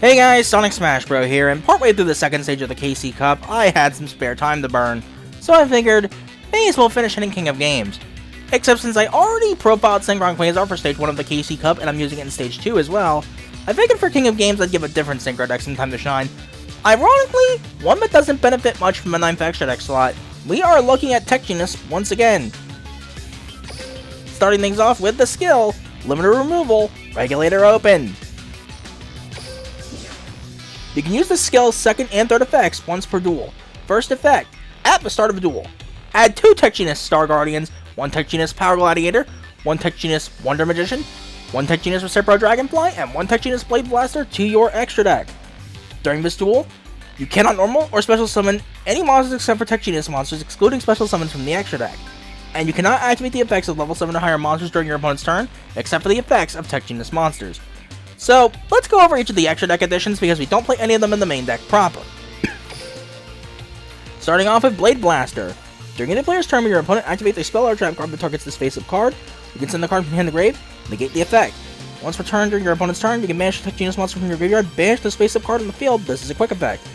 Hey guys, Sonic Smash Bro here, and partway through the second stage of the KC Cup, I had some spare time to burn, so I figured, may as well finish hitting King of Games. Except since I already profiled Synchro Quasar for stage 1 of the KC Cup, and I'm using it in stage 2 as well, I figured for King of Games I'd give a different Synchro Deck some time to shine. Ironically, one that doesn't benefit much from a 9th extra deck slot. We are looking at Tech Genus once again. Starting things off with the skill, Limiter Removal, Regulator Open. You can use the skill's second and third effects once per duel. First effect, at the start of a duel, add 2 Tech Genus Star Guardians, 1 Tech Genus Power Gladiator, 1 Tech Genus Wonder Magician, 1 Tech Genus Synchro Dragonfly, and 1 Tech Genus Blade Blaster to your extra deck. During this duel, you cannot normal or special summon any monsters except for Tech Genus monsters, excluding special summons from the extra deck. And you cannot activate the effects of level 7 or higher monsters during your opponent's turn, except for the effects of Tech Genus monsters. So, let's go over each of the extra deck additions because we don't play any of them in the main deck proper. Starting off with Blade Blaster. During any player's turn when your opponent activates a spell or trap card that targets this face-up card, you can send the card from your hand to grave, negate the effect. Once per turn during your opponent's turn, you can banish a Tech Genus monster from your graveyard, banish this face-up card on the field. This is a quick effect.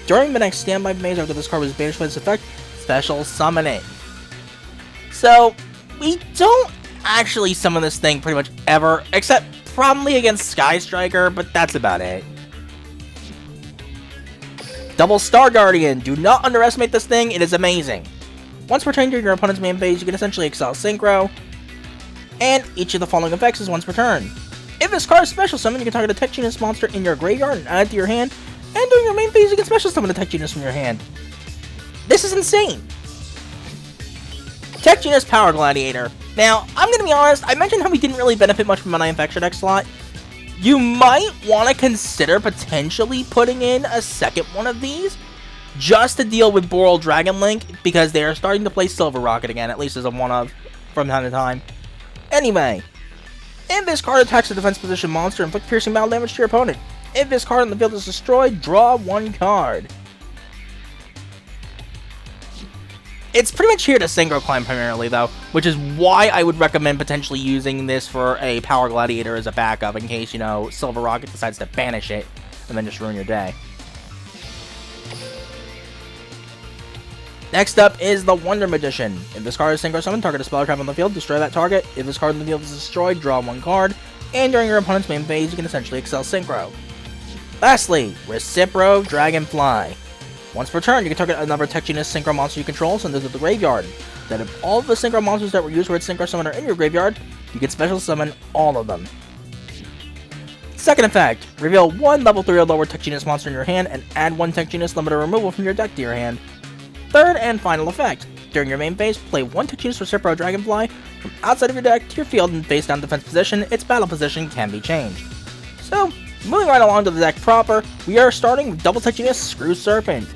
During the next standby phase after this card was banished by this effect, special summon it. So, we don't actually summon this thing pretty much ever, except probably against Sky Striker, but that's about it. Double Star Guardian. Do not underestimate this thing, it is amazing. Once per turn during your opponent's main phase, you can essentially Accel Synchro, and each of the following effects is once per turn. If this card is special summon, you can target a Tech Genus monster in your graveyard and add it to your hand, and during your main phase, you can special summon a Tech Genus from your hand. This is insane! Tech Genus Power Gladiator. Now, I'm gonna be honest, I mentioned how we didn't really benefit much from an 9th extra deck slot. You might want to consider potentially putting in a second one of these, just to deal with Boral Dragon Link, because they are starting to play Silver Rocket again, at least as a one-of, from time to time. Anyway, if this card attacks a defense position monster, inflict piercing battle damage to your opponent. If this card on the field is destroyed, draw 1 card. It's pretty much here to Synchro climb primarily though, which is why I would recommend potentially using this for a Power Gladiator as a backup in case, you know, Silver Rocket decides to banish it and then just ruin your day. Next up is the Wonder Magician. If this card is Synchro Summon, target a spell or trap on the field, destroy that target. If this card on the field is destroyed, draw 1 card. And during your opponent's main phase, you can essentially Accel Synchro. Lastly, Synchro Dragonfly. Once per turn, you can target another Tech Genus Synchro monster you control, send it to the graveyard. Then if all of the Synchro monsters that were used for its Synchro Summon are in your graveyard, you can special summon all of them. Second effect, reveal 1 level 3 or lower Tech Genus monster in your hand and add 1 Tech Genus Limiter Removal from your deck to your hand. Third and final effect, during your main phase, play 1 Tech Genus Synchro Dragonfly from outside of your deck to your field in face down defense position. Its battle position can be changed. So, moving right along to the deck proper, we are starting with double Tech Genus Screw Serpent.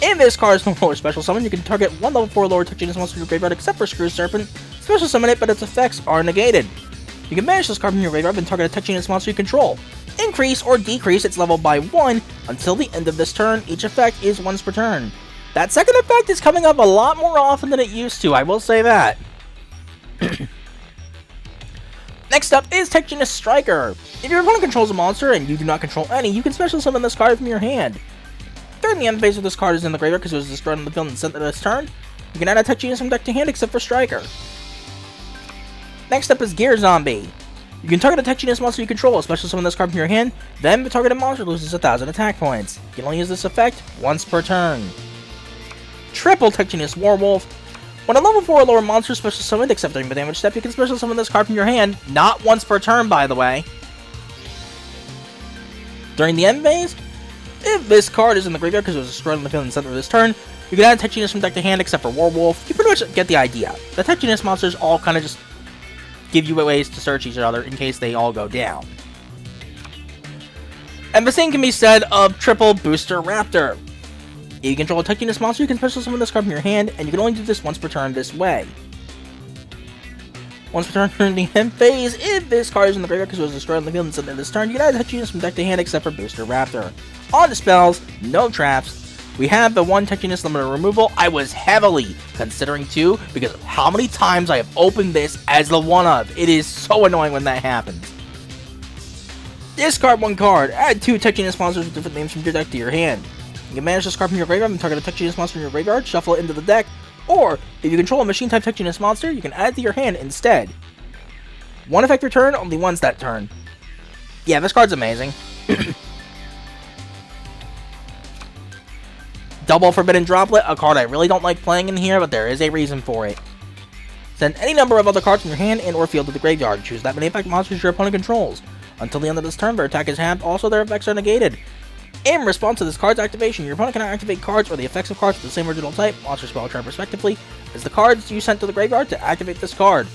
If this card is normal or special summon, you can target 1 level 4 lower Tech Genus monster in your graveyard except for Screw Serpent, special summon it, but its effects are negated. You can banish this card from your graveyard and target a Tech Genus monster you control. Increase or decrease its level by 1 until the end of this turn. Each effect is once per turn. That second effect is coming up a lot more often than it used to, I will say that. Next up is Tech Genus Striker. If your opponent controls a monster and you do not control any, you can special summon this card from your hand. During the end phase of this card is in the graveyard because it was destroyed on the field and sent to this turn, you can add a Tech Genus from deck to hand except for Striker. Next up is Gear Zombie. You can target a Tech Genus monster you control, special summon this card from your hand, then the targeted monster loses 1,000 attack points. You can only use this effect once per turn. Triple Tech Genus Werewolf. When a level 4 or lower monster is special summoned except during the damage step, you can special summon this card from your hand, not once per turn by the way. During the end phase, if this card is in the graveyard because it was destroyed on the field and sent to this turn, you can add a Tech Genus from deck to hand except for Werewolf. You pretty much get the idea. The Tech Genus monsters all kind of just give you ways to search each other in case they all go down. And the same can be said of Triple Booster Raptor. If you control a Tech Genus monster, you can special summon this card from your hand, and you can only do this once per turn this way. Once per turn during the end phase, if this card is in the graveyard because it was destroyed on the field and sent to this turn, you can add a Tech Genus from deck to hand except for Booster Raptor. On the spells, no traps. We have the 1 Tech Genus Limiter Removal. I was heavily considering 2 because of how many times I have opened this as the one-of. It is so annoying when that happens. Discard 1 card. Add 2 Tech Genus monsters with different names from your deck to your hand. You can manage this card from your graveyard and target a Tech Genus monster in your graveyard, shuffle it into the deck, or if you control a machine-type Tech Genus monster, you can add it to your hand instead. 1 effect return, only once that turn. Yeah, this card's amazing. Double Forbidden Droplet, a card I really don't like playing in here, but there is a reason for it. Send any number of other cards from your hand and or field to the graveyard. Choose that many effect monsters your opponent controls. Until the end of this turn, their attack is halved, also their effects are negated. In response to this card's activation, your opponent cannot activate cards or the effects of cards with the same original type, monster, spell, or trap respectively, as the cards you sent to the graveyard to activate this card.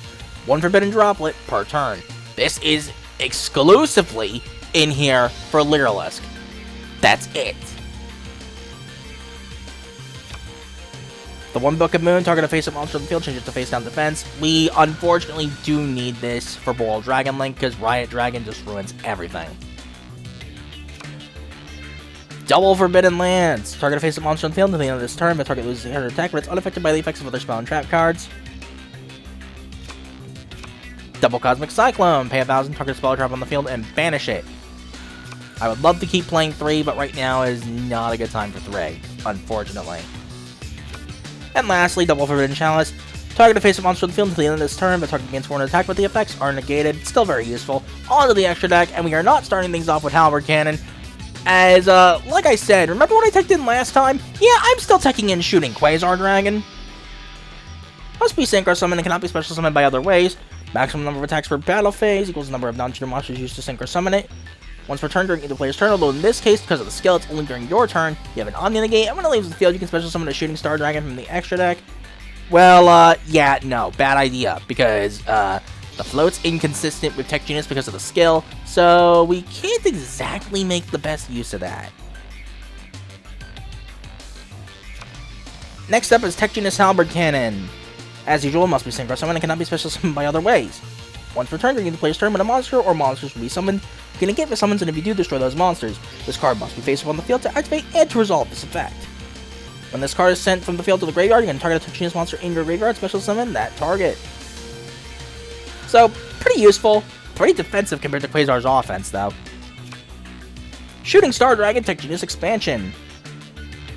1 Forbidden Droplet per turn. This is exclusively in here for Lyrilisk. That's it. The 1 Book of Moon, target a face-up monster on the field, change it to face-down defense. We unfortunately do need this for Boral Dragon Link, because Riot Dragon just ruins everything. Double Forbidden Lands, target a face-up monster on the field until the end of this turn, but target loses a attack, but it's unaffected by the effects of other spell and trap cards. Double Cosmic Cyclone, pay 1,000, target a spell or trap on the field, and banish it. I would love to keep playing 3, but right now is not a good time for 3, unfortunately. And lastly, Double Forbidden Chalice. Target a face-up monster on the field until the end of this turn, but target against one attack, but the effects are negated. Still very useful. On to the extra deck, and we are not starting things off with Halberd Cannon. As, like I said, remember when I teched in last time? Yeah, I'm still teching in Shooting Quasar Dragon. Must be Synchro Summon and cannot be special summoned by other ways. Maximum number of attacks per battle phase equals the number of non-shooter monsters used to Synchro Summon it. Once per turn during either player's turn, although in this case, because of the skill, it's only during your turn. You have an Omni negate, and when it leaves the field, you can special summon a Shooting Star Dragon from the extra deck. Well, yeah, no, bad idea, because, the float's inconsistent with Tech Genus because of the skill, so we can't exactly make the best use of that. Next up is Tech Genus Halberd Cannon. As usual, must be Synchro Summon and cannot be special summoned by other ways. Once per turn during the player's turn, when a monster or monsters will be summoned, you can negate the summons, and if you do, destroy those monsters. This card must be face-up on the field to activate and to resolve this effect. When this card is sent from the field to the graveyard, you can target a Tech Genus monster in your graveyard, special summon that target. So, pretty useful, pretty defensive compared to Quasar's offense, though. Shooting Star Dragon Tech Genus Expansion.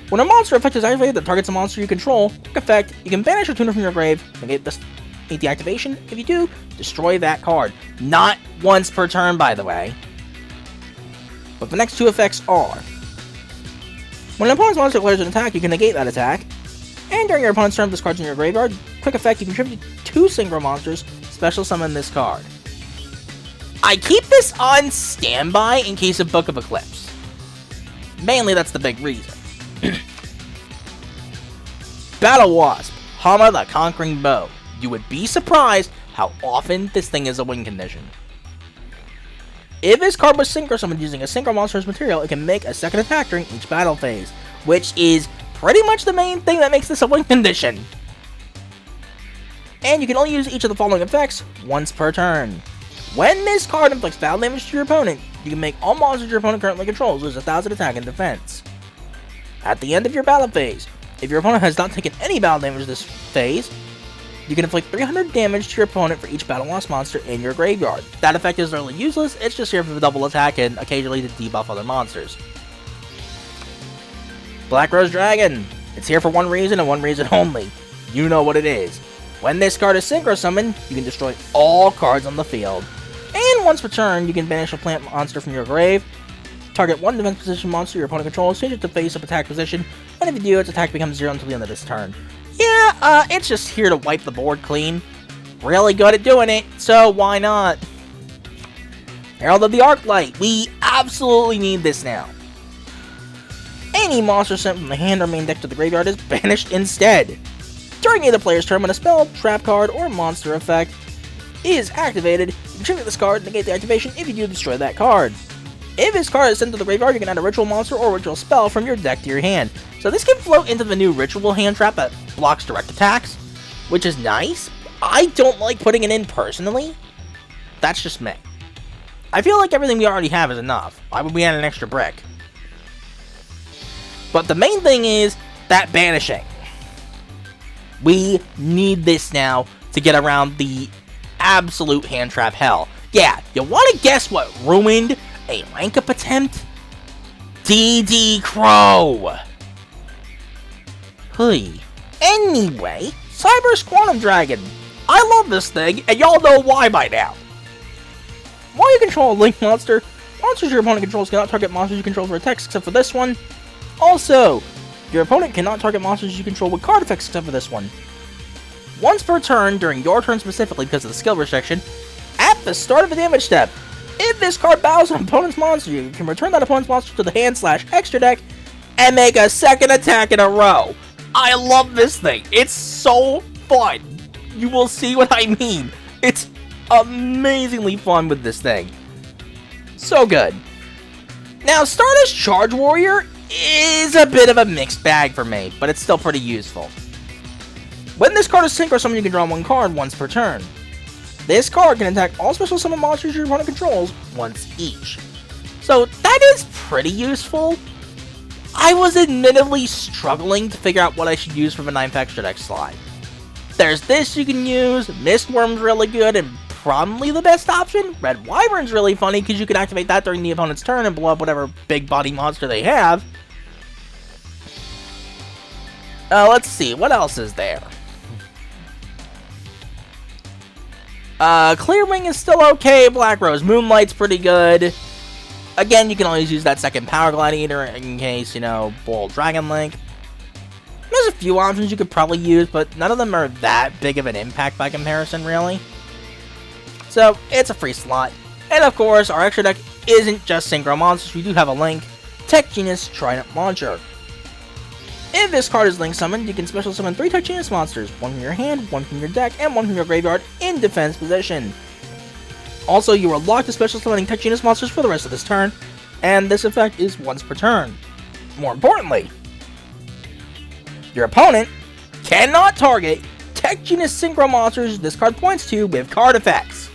When a monster effect is activated that targets a monster you control, quick effect, you can banish a tuner from your grave, negate the activation. If you do, destroy that card. Not once per turn, by the way. But the next 2 effects are: when an opponent's monster declares an attack, you can negate that attack. And during your opponent's turn, if this card's in your graveyard, quick effect, you contribute 2 Synchro monsters, special summon this card. I keep this on standby in case of Book of Eclipse. Mainly, that's the big reason. Battle Wasp, Hama the Conquering Bow. You would be surprised how often this thing is a win condition. If this card was Synchro Summoned using a Synchro monster's material, it can make a second attack during each battle phase, which is pretty much the main thing that makes this a win condition. And you can only use each of the following effects once per turn. When this card inflicts battle damage to your opponent, you can make all monsters your opponent currently controls lose 1,000 attack and defense. At the end of your battle phase, if your opponent has not taken any battle damage this phase, you can inflict 300 damage to your opponent for each Battle Wasp monster in your graveyard. That effect is really useless, it's just here for the double attack and occasionally to debuff other monsters. Black Rose Dragon. It's here for one reason and one reason only. You know what it is. When this card is Synchro Summoned, you can destroy all cards on the field. And once per turn, you can banish a plant monster from your grave. Target 1 defense position monster your opponent controls, change it to face-up attack position, and if you do, its attack becomes 0 until the end of this turn. Yeah, it's just here to wipe the board clean. Really good at doing it, so why not? Herald of the Arclight. We absolutely need this now. Any monster sent from the hand or main deck to the graveyard is banished instead. During either player's turn, when a spell, trap card, or monster effect is activated, you can tribute this card and negate the activation. If you do, destroy that card. If this card is sent to the graveyard, you can add a ritual monster or ritual spell from your deck to your hand. So this can float into the new ritual hand trap that blocks direct attacks, which is nice. I don't like putting it in personally. That's just me. I feel like everything we already have is enough. Why would we add an extra brick? But the main thing is that banishing. We need this now to get around the absolute hand trap hell. Yeah, you want to guess what ruined A rank-up attempt? DD Crow! Hey. Anyway, Cyber's Quantum Dragon. I love this thing, and y'all know why by now. While you control a Link monster, monsters your opponent controls cannot target monsters you control for attacks except for this one. Also, your opponent cannot target monsters you control with card effects except for this one. Once per turn, during your turn specifically because of the skill restriction, at the start of the damage step, if this card battles an opponent's monster, you can return that opponent's monster to the hand/extra deck and make a second attack in a row. I love this thing. It's so fun. You will see what I mean. It's amazingly fun with this thing. So good. Now, Stardust Charge Warrior is a bit of a mixed bag for me, but it's still pretty useful. When this card is Synchro Summon, you can draw one card once per turn. This card can attack all special summon monsters your opponent controls once each. So that is pretty useful. I was admittedly struggling to figure out what I should use for the 9th extra deck slot. There's this you can use, Mistworm's really good, and probably the best option. Red Wyvern's really funny because you can activate that during the opponent's turn and blow up whatever big body monster they have. Let's see, what else is there? Clearwing is still okay, Black Rose Moonlight's pretty good. Again, you can always use that second Power Gladiator in case, you know, Bold Dragon Link. There's a few options you could probably use, but none of them are that big of an impact by comparison, really. So, it's a free slot. And of course, our extra deck isn't just Synchro monsters, we do have a Link, Tech Genus Trident Launcher. If this card is Link summoned, you can special summon 3 Tech Genus monsters, 1 from your hand, 1 from your deck, and 1 from your graveyard in defense position. Also, you are locked to special summoning Tech Genus monsters for the rest of this turn, and this effect is once per turn. More importantly, your opponent cannot target Tech Genus Synchro monsters this card points to with card effects.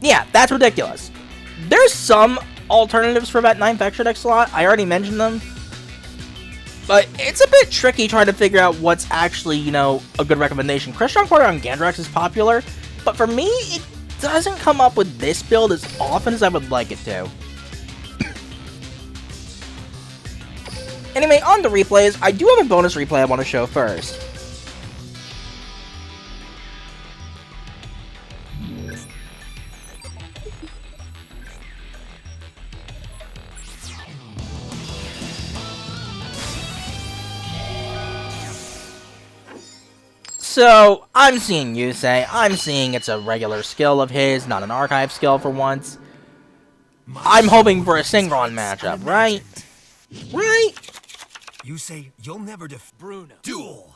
Yeah, that's ridiculous. There's some alternatives for that 9th extra deck slot, I already mentioned them. But it's a bit tricky trying to figure out what's actually, you know, a good recommendation. Crystron Quarter on Gandrax is popular, but for me, it doesn't come up with this build as often as I would like it to. Anyway, on to replays. I do have a bonus replay I want to show first. So, I'm seeing Yusei. I'm seeing it's a regular skill of his, not an archive skill for once. I'm hoping for a Synchron matchup, right? Right? Yusei, you'll never Bruno. Duel.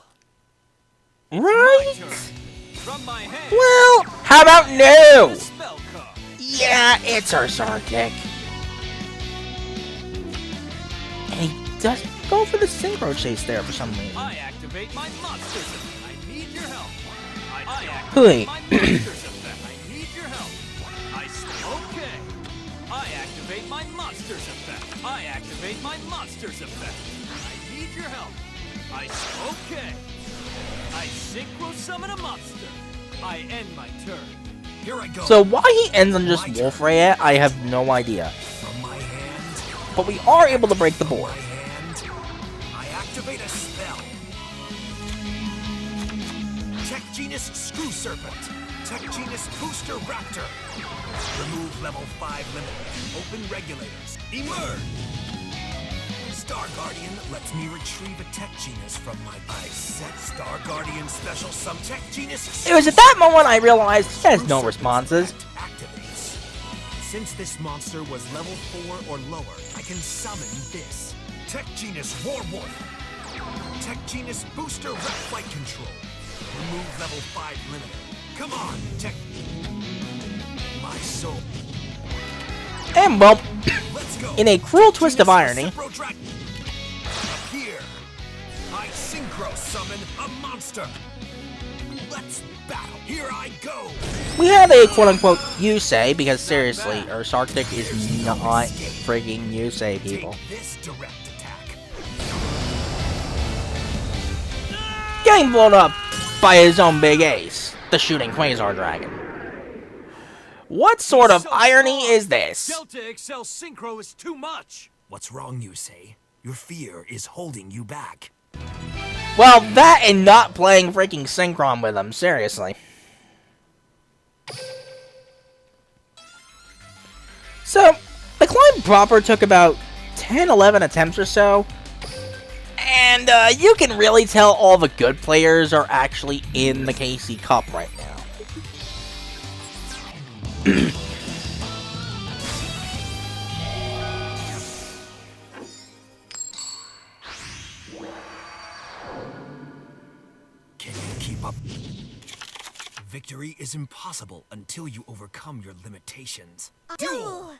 Right? From my hand. Well, how about no? Yeah, it's our Sarkic. And he doesn't go for the Synchro Chase there for some reason. I activate my monsters. I need your help. I Wait. activate my monsters effect. I need your help. Okay. I activate my monsters effect. I activate my monsters effect. I need your help. Okay. I synchro summon a monster. I end my turn. Here I go. So why he ends on just Wolfray, I have no idea. From my hand. But we are able to break the board. I activate a spell. Tech Genus Screw Serpent. Tech Genus Booster Raptor. Remove level 5 limit. Open regulators. Emerge. Star Guardian lets me retrieve a Tech Genus from my I set Star Guardian special some Tech Genus. It was at that moment I realized he has no responses. Activates. Since this monster was level 4 or lower, I can summon this. Tech Genus Warwolf. Tech Genus Booster Red Flight Control. Remove level 5 limiter. Come on, Tech. My soul. And well, Let's go. in a cruel twist of irony, Here, I synchro summon a monster. Let's battle. Here I go. we have a quote-unquote Yusei, because seriously, our Sarkic is not frigging Yusei, people. Take this direct attack. Getting blown up by his own big ace, the shooting Quasar Dragon. What sort of So irony strong. is this? Delta Accel Synchro is too much. What's wrong, you say? Your fear is holding you back. Well, that and not playing freaking Synchron with him, seriously. So, the climb proper took about 10-11 attempts or so. And you can really tell all the good players are actually in the KC Cup right now. Can you keep up? Victory is impossible until you overcome your limitations. Duel.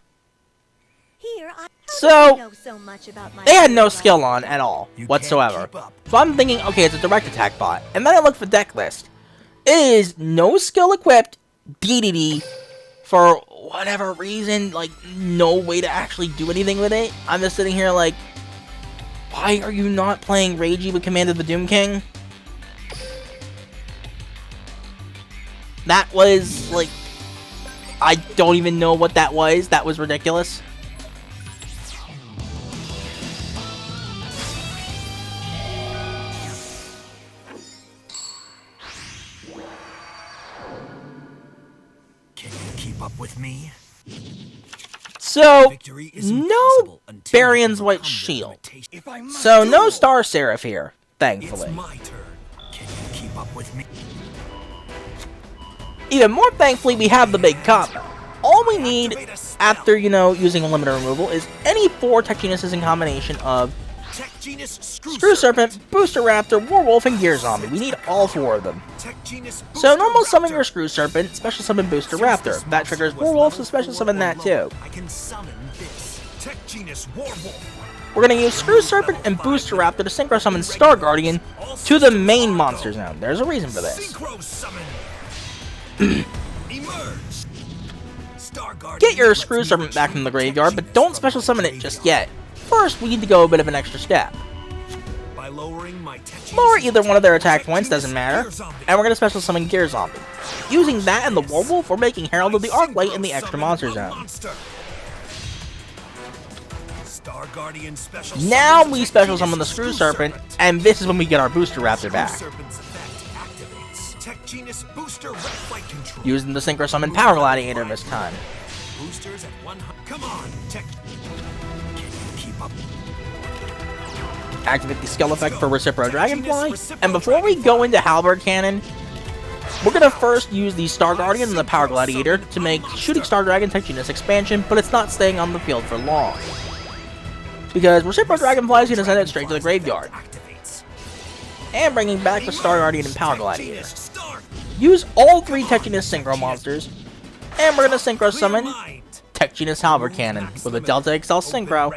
Here, So, so much about my they had no skill on at all, You whatsoever. can't keep up. So I'm thinking, okay, it's a direct attack bot. And then I look for deck list. It is no skill equipped, DDD, for whatever reason, like, no way to actually do anything with it. I'm just sitting here like, why are you not playing Reiji with Command of the Doom King? That was, like, I don't even know what that was. That was ridiculous. Can you keep up with me? So, Victory is no impossible until you Barion's White overcome your Shield. limitations. If I must So, no duel, Star Seraph here, It's thankfully. my turn. Can you keep up with me? Even more thankfully, we have the big combo. All we need after, using a limiter removal is any 4 Tech Genuses in combination of Tech Genus Screw Serpent, Booster Raptor, Werewolf, and Gear Zombie. We need all 4 of them. Tech Genus So normal Booster summon your Raptor. Screw Serpent, special summon Booster Since Raptor. this That triggers monster was Werewolf, so level special 4 summon or that lower, too. I can summon this. Tech Genus Werewolf. We're gonna use Screw Serpent and Booster Raptor to Synchro Summon Star Guardian to the main monster zone. There's a reason for this. Synchro summon. Emerge. Star Guardian Get your lets Screw me Serpent back from the retrieve graveyard, but Tech don't Genus special from summon the it just graveyard. yet. First, we need to go a bit of an extra step. By lowering my Tech Genus Lower either one of their attack Tech points, Genus doesn't matter. Gear Zombie. And we're gonna special summon Gear Zombie. Using that and the Werewolf, we're making Herald of the Arclight in the extra monster zone. Star Guardian special Now summons we Tech special Genus summon the Screw Serpent, and this is when we get our Booster Raptor back. Screw Serpent's effect activates. Tech Genus Booster Red Flight Control. Using the Synchro Summon Power Gladiator this time. Boosters at 100. Come on, Tech. Can you keep up? Activate the skill effect for Recipro Dragonfly, and before we go into Halberd Cannon, we're gonna first use the Star Guardian and the Power Gladiator to make Shooting Star Dragon Tech Genus expansion, but it's not staying on the field for long. Because Recipro Dragonfly is gonna send it straight to the graveyard, Activates. and bringing back the Star Guardian and Power Tech Gladiator. Genus Star. Use all 3 Tech Genus Synchro monsters, and we're gonna Synchro Summon Clear mind. Tech Genus Halberd Cannon with a Delta Accel Synchro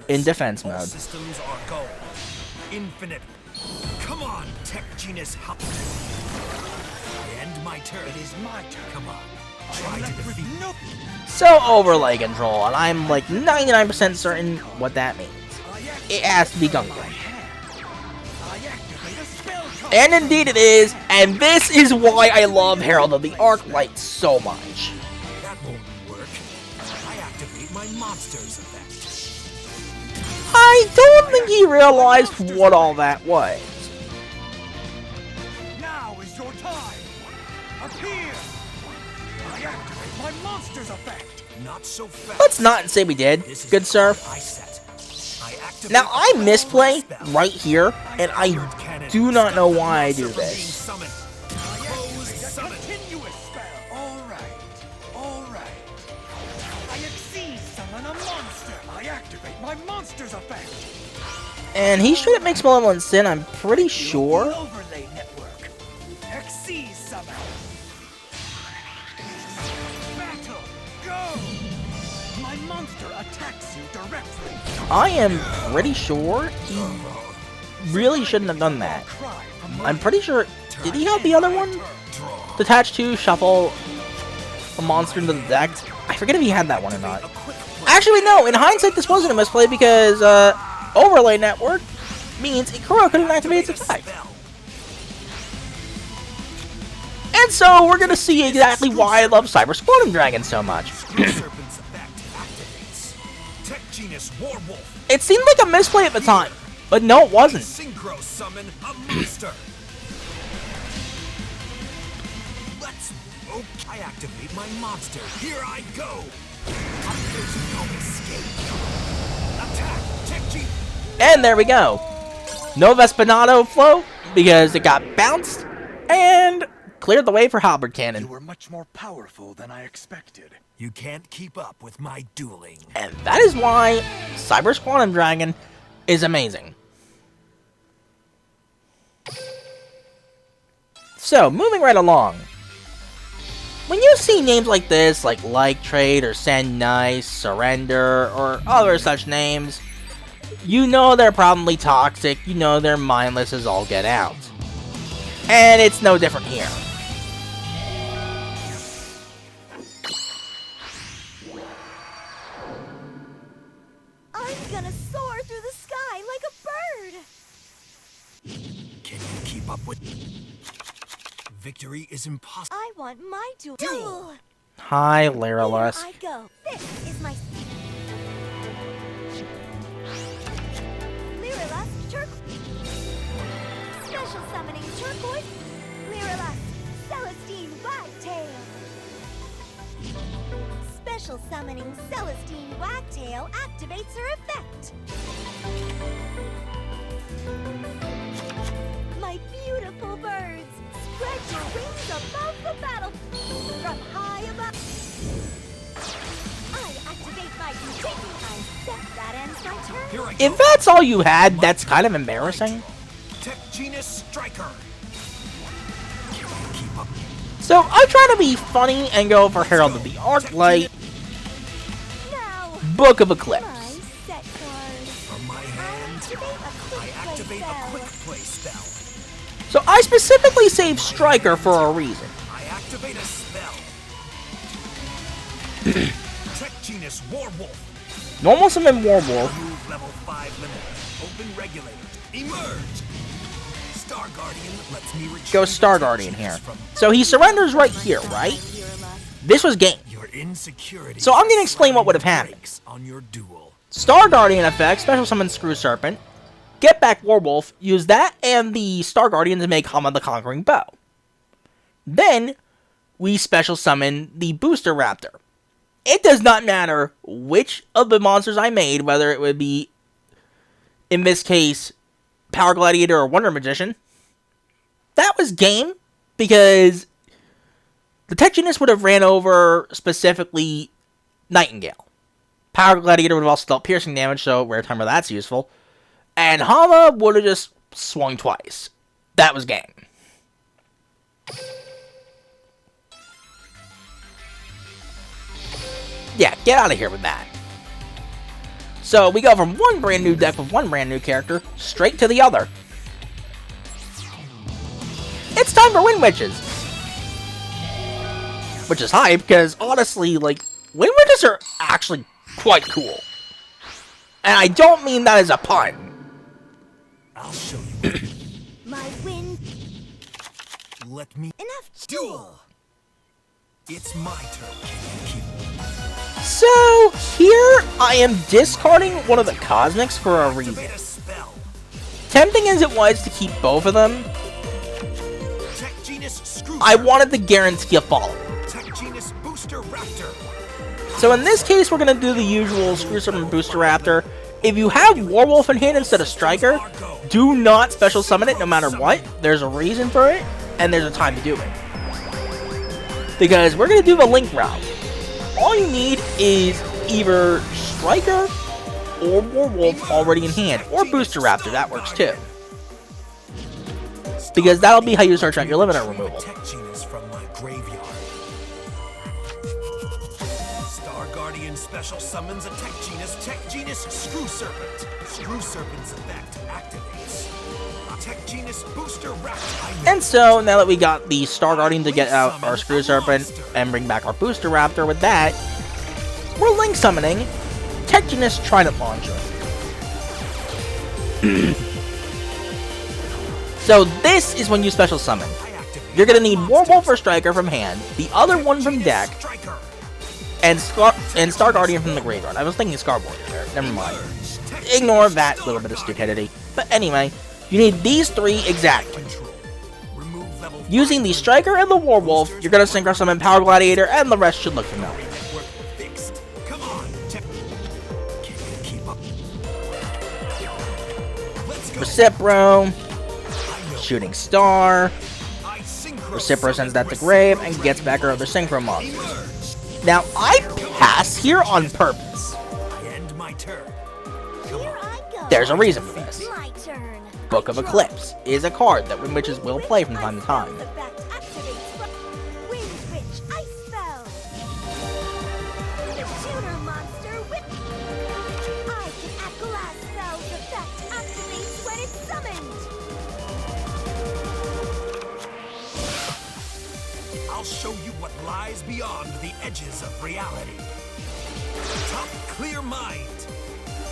in defense All mode. systems are go. Infinite. Come on, Tech Genus Hub. I end my turn. It is my turn. Come on. Try to defeat. Nope. So overlay control, and I'm like 99% certain what that means. It has to be Gunkin. And indeed it is, and this is why I love Herald of the Arclight so much. That won't work. I activate my monsters effect. I don't think he realized what all that was. Now is your time. Appear. I activate my monster's effect. Not so fast. Let's not say we did, This is good sir. I set. I activate Now I my misplay spell. right here, and I do not know why I do this. Summon. Continuous spell. All right. I exceed summon a monster. I activate my monster's effect. And he straight up makes Malevolent Sin, I'm pretty sure. Overlay network. Exceed summon. Battle. Go. My monster attacks you directly. I am pretty sure he really shouldn't have done that. Cry from I'm pretty sure, did he have the other one? Detach to shuffle a monster into the deck? I forget if he had that one or not. Actually, no, in hindsight, this wasn't a misplay because Overlay Network means Ikura couldn't activate its attack. And so we're gonna see exactly why I love Cyber Squadron Dragon so much. Serpent's effect activates. Tech Genus Warwolf. It seemed like a misplay at the time, but no, it wasn't. Synchro summon a monster. Let's. Oh, I activate my monster. Here I go. There's no escape. Attack, Tech Genus. And there we go. No Vespanado flow because it got bounced and cleared the way for Halberd Cannon. You were much more powerful than I expected. You can't keep up with my dueling. And that is why Cyber Squadron Dragon is amazing. So, moving right along. When you see names like this, like Trade or Send Nice, Surrender, or other such names, you know they're probably toxic, you know they're mindless as all get out. And it's no different here. I'm gonna soar through the sky like a bird. Can you keep up with? Victory is impossible. I want my duel. Hi, Here Lyrilusk. I go. This is my Lyrilusk Special summoning turquoise. Lyrilusk Celestine Wagtail. Special summoning Celestine Wagtail activates her effect. My beautiful birds, spread your wings above the battle from high above. I activate my continuing. I bet that ends my turn. Here I go. If that's all you had, that's kind of embarrassing. Tech Genus Striker. Can you keep up? So I try to be funny and go for Herald of the Arclight, Now, Book of my Eclipse. set card. From my hand, I activate a quick play spell. So I specifically saved Striker for a reason. I activate a spell. Tech Genus Warwolf. Normal summon Warwolf. Move level 5 limit. Open regulator. Emerge. Star Guardian lets me retrieve Go Star Tech Guardian Genus here. from So he surrenders right here, right? This was game. your insecurity. So I'm gonna explain what would have happened. Breaks on your duel. Star Guardian effect, special summon Screw Serpent, get back Warwolf, use that and the Star Guardian to make Hama the Conquering Bow. Then, we special summon the Booster Raptor. It does not matter which of the monsters I made, whether it would be, in this case, Power Gladiator or Wonder Magician. That was game, because the Tech Genus would have ran over, specifically, Nightingale. Power Gladiator would have also dealt piercing damage, so rare time where that's useful. And Hama would have just swung twice. That was game. Yeah, get out of here with that. So we go from one brand new deck with one brand new character, straight to the other. It's time for Wind Witches! Which is hype, because honestly, Wind Witches are actually quite cool. And I don't mean that as a pun. I'll show you. My wind. Let me Enough duel. It's my turn. Can you keep? So, here I am discarding one of the Cosmics for a reason. Activate a spell. Tempting as it was to keep both of them, Tech Genus Screw. I wanted to guarantee a follow. Tech Genus Booster Raptor. So in this case, we're going to do the usual Screw Serpent Booster Raptor. If you have Warwolf in hand instead of Striker, do not special summon it no matter what. There's a reason for it, and there's a time to do it. Because we're going to do the Link route. All you need is either Striker or Warwolf already in hand, or Booster Raptor, that works too. Because that'll be how you search out your limiter removal. Tech Genus from my graveyard. Star Guardian special summons a Tech Genus Screw Serpent. Screw Serpent's effect activates. Tech Genus Booster Raptor. And so, now that we got the Star Guardian to get out our Screw Serpent and bring back our Booster Raptor with that, we're Link summoning Tech Genus Trident Launcher. So this is when you special summon. I activate you're gonna need Warwolf or Striker from hand, the other one from deck, Striker. and Star Guardian from the graveyard. I was thinking Scar Warrior there. Never mind. Ignore that little bit of stupidity. But anyway, you need these three exactly. Control. Remove level Using the Striker and the Warwolf, you're gonna Synchro Summon Power Gladiator, and the rest should look familiar. network fixed. Come on, Tech. Can you keep up? Let's go. Recipro, I know. Shooting Star. I synchro Recipro sends that to summon grave and gets back her other Synchro monsters. Emerge. Now, I pass here on purpose. I end my turn. Come Here on. I go. There's a reason for this. My turn. Book of Eclipse is a card that Wind Witches will play from time to time. Wind Witch Ice Spell. The tuner monster whip. I can act glass spells effect activates when it's summoned. I'll show you what lies beyond the edges of reality. Top clear mind.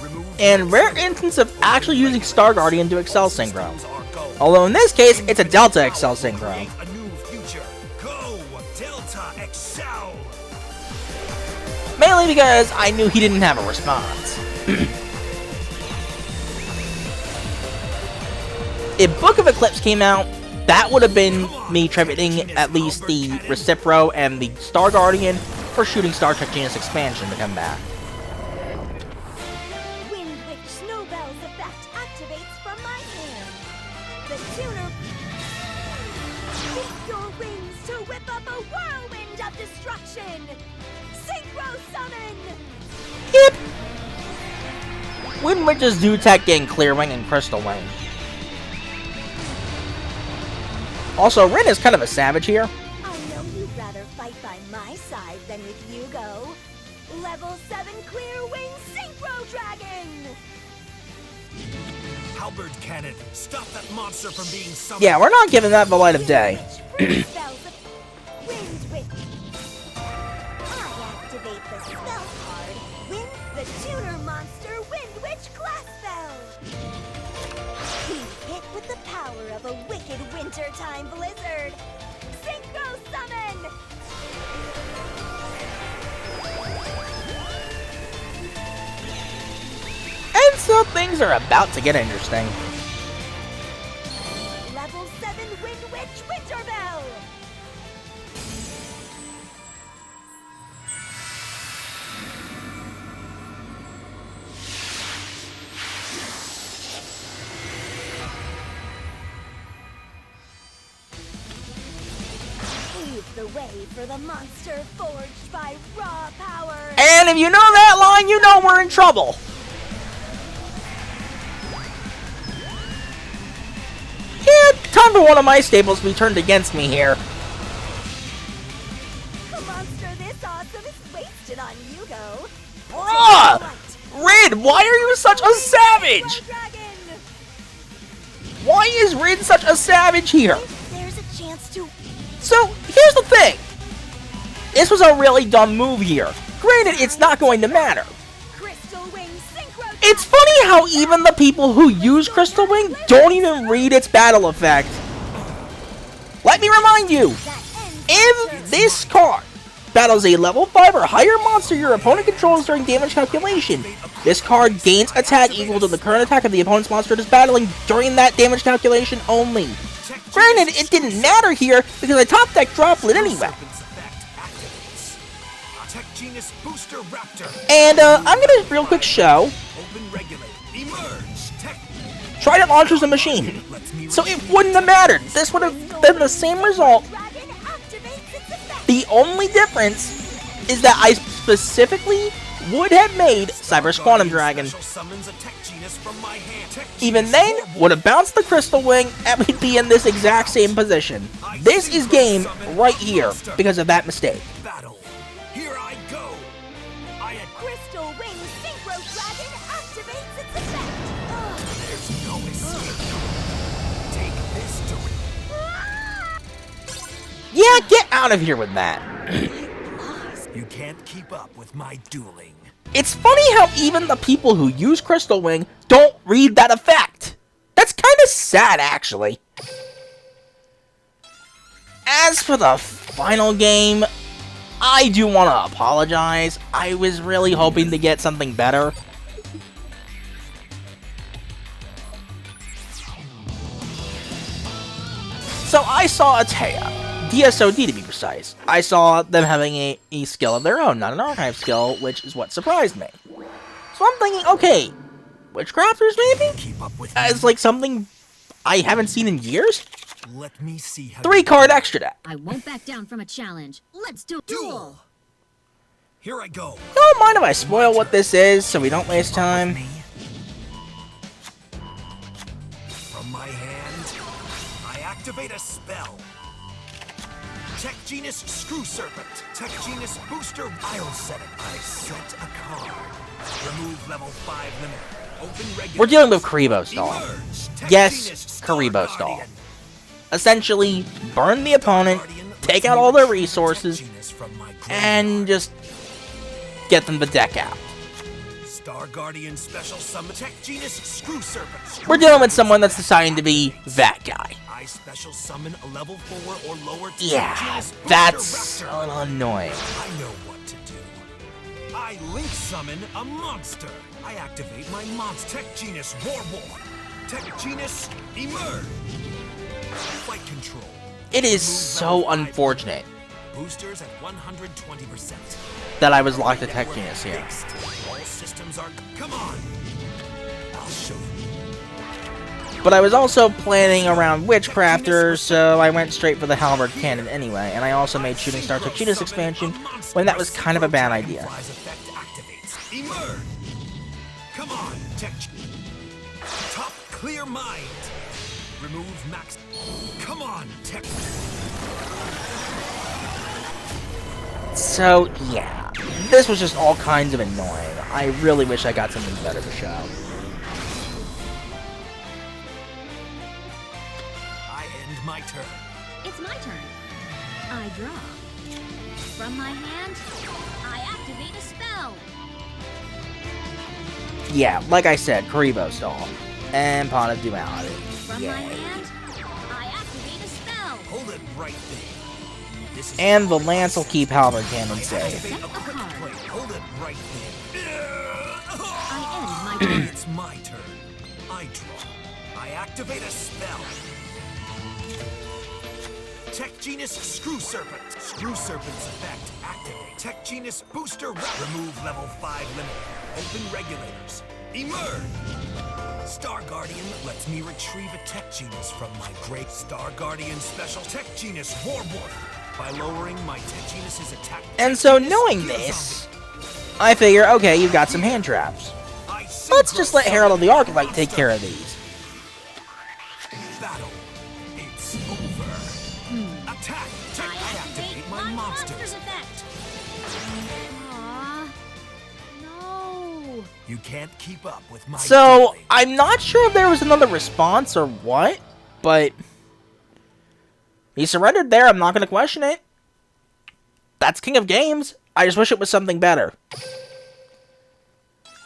Remove And rare instance of actually using Star Guardian to Accel Synchro. our goal. Although in this case, it's a Delta Accel Synchro. Create a new future. Go, Delta Accel. Mainly because I knew he didn't have a response. If Book of Eclipse came out, that would have been me tributing at least the Recipro and the Star Guardian for Shooting Star Tech Genus expansion to come back. Wind Witch Snowbell's effect activates from my hand. The tuner. Beat your wings to whip up a whirlwind of destruction. Synchro Summon. Yep. Wind Witches do tech gain Clear Wing and Crystal Wing. Also, Rin is kind of a savage here. I know you'd rather fight by my side than with you go. Level 7 Clear Wing Synchro Dragon. Halberd Cannon. Stop that monster from being summoned. Yeah, we're not giving that the light of day. Free spells of Wind Witch. I activate the spell card. Wind the tuner monster Wind Witch class spell. Be hit with the power of a wicked wintertime blizzard. Synchro Summon. And so things are about to get interesting. Level 7 Wind Witch Winterbell. Pave the way for the monster forged by raw power. And if you know that line, you know we're in trouble. Yeah, time for one of my staples to be turned against me here. A monster this awesome is wasted on you, go. Bruh! Rin, why are you such a savage? Dragon. Why is Rin such a savage here? There's a chance to. So, here's the thing. This was a really dumb move here. Granted, it's not going to matter. Crystal Wing Synchro. It's funny how even the people who use Crystal Wing don't even read its battle effect. Let me remind you, That ends if this card battles a level 5 or higher monster your opponent controls during damage calculation, this card gains attack equal to the current attack of the opponent's monster it is battling during that damage calculation only. Granted, it didn't matter here because I top deck Droplet anyway. Serpent's effect activates. Tech Genus Booster Raptor. And I'm gonna real quick show. Open regulate. Emerge. Tech. Trident launches a machine. Lets me So it wouldn't have mattered. This would have been the same result. Dragon activates its effect. The only difference is that I specifically would have made Cyber's Quantum Dragon. Special summons a Tech Genus from my hand. Tech Even Genus then, Warwolf. would have bounced the Crystal Wing and we'd be in this exact same position. This is game right here because of that mistake. Battle. Here I go. I had Crystal Wing Synchro Dragon activates its effect. Ugh. There's no escape. Take this to Yeah, get out of here with that. You can't keep up with my dueling. It's funny how even the people who use Crystal Wing don't read that effect. That's kind of sad, actually. As for the final game, I do want to apologize. I was really hoping to get something better. So I saw Atea, DSOD to be precise. I saw them having a skill of their own, not an archive skill, which is what surprised me. So I'm thinking, okay, Witchcrafters maybe? Keep up with As like something I haven't seen in years? Let me see how 3-card extra deck. I won't back down from a challenge. Let's do Duel! Here I go. Don't mind if I spoil what this is so we don't waste time. From my hand, I activate a spell. Tech Genus Screw Serpent. Tech Genus Booster. I'll set it. I set a card. Remove level 5 limit. Open regular. We're dealing with Karibo stall. Emerge. Tech Yes, Genus Star Karibo stall. Guardian. Essentially, burn the opponent, take out all their resources, and just get them the deck out. Star Guardian Special Summon Tech Genus Screw Serpent. We're dealing with someone that's deciding to be that guy. I special summon a level 4 or lower Tech Yeah, Genus Booster that's Raptor. a little annoying. I know what to do. I link summon a monster. I activate my monster. Tech Genus Warwolf. Tech Genus Emerge. Fight control. It is so unfortunate Boosters at 120%. that I was locked to Tech Genus here. All systems are. Come on. I'll show you. But I was also planning around Witchcrafters, so I went straight for the Halberd Cannon anyway, and I also made Shooting Star Tech Genus expansion when that was kind of a bad idea. Effect activates. Emerge. Come on, Tech. Top clear mind. Remove max. Come on, Tech. So, yeah, this was just all kinds of annoying. I really wish I got something better to show. I end my turn. It's my turn. I draw. From my hand, I activate a spell. Yeah, like I said, Karibo stall. And Pot of Duality. From my Yay. hand, I activate a spell. Hold it right there. This is And the Lance will keep Halberd Cannon safe. activate a quick play. Hold it right there. I end my turn. It's my turn. I draw. I activate a spell. Tech Genus Screw Serpent. Screw Serpent's effect activate. Tech Genus Booster Remove level 5 limit. Open regulators. Emerge. Star Guardian lets me retrieve a Tech Genus from my great Star Guardian special Tech Genus Warwolf by lowering my Tech Genus's attack. And so knowing this, I figure, okay, you've got some hand traps. Let's just let Herald of the Archetype take care of these. Battle. It's over. Attack. I activate my monsters. Effect. Aw, no. You can't keep up with my So, dealing. I'm not sure if there was another response or what, but he surrendered there. I'm not going to question it. That's King of Games. I just wish it was something better.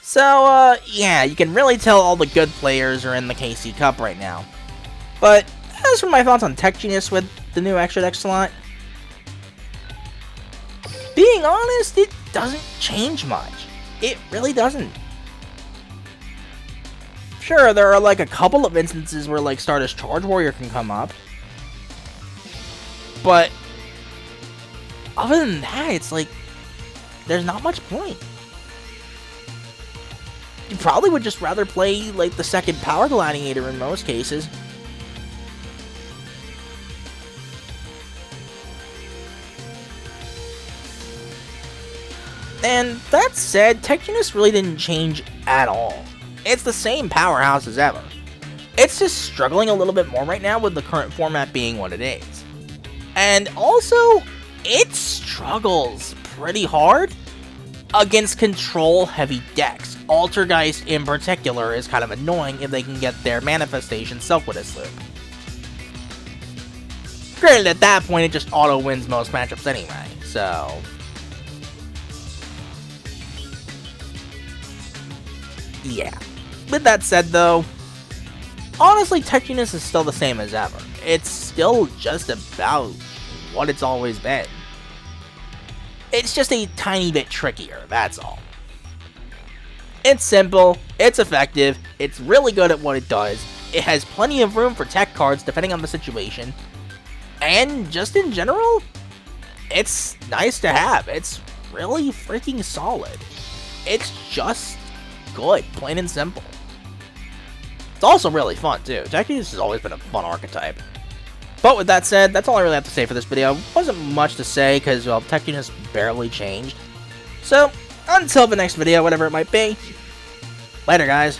So, yeah, you can really tell all the good players are in the KC Cup right now. But, as for my thoughts on Tech Genus with the new extra deck slot, being honest, it doesn't change much. It really doesn't. Sure, there are like a couple of instances where like Stardust Charge Warrior can come up. But other than that, it's like there's not much point. You probably would just rather play like the second Power Gladiator in most cases. And that said, Tech Genus really didn't change at all. It's the same powerhouse as ever. It's just struggling a little bit more right now with the current format being what it is. And also, it struggles pretty hard against control-heavy decks. Altergeist in particular is kind of annoying if they can get their Manifestation Self-Witness loop. Granted, at that point, it just auto-wins most matchups anyway, so... yeah. With that said, though, honestly, Tech Genus is still the same as ever. It's still just about what it's always been. It's just a tiny bit trickier, that's all. It's simple, it's effective, it's really good at what it does, it has plenty of room for tech cards depending on the situation, and just in general, it's nice to have. It's really freaking solid. It's just good, plain and simple. It's also really fun too. Tech Genus has always been a fun archetype. But with that said, that's all I really have to say for this video. Wasn't much to say because, well, Tech Genus barely changed. So, until the next video, whatever it might be, later guys.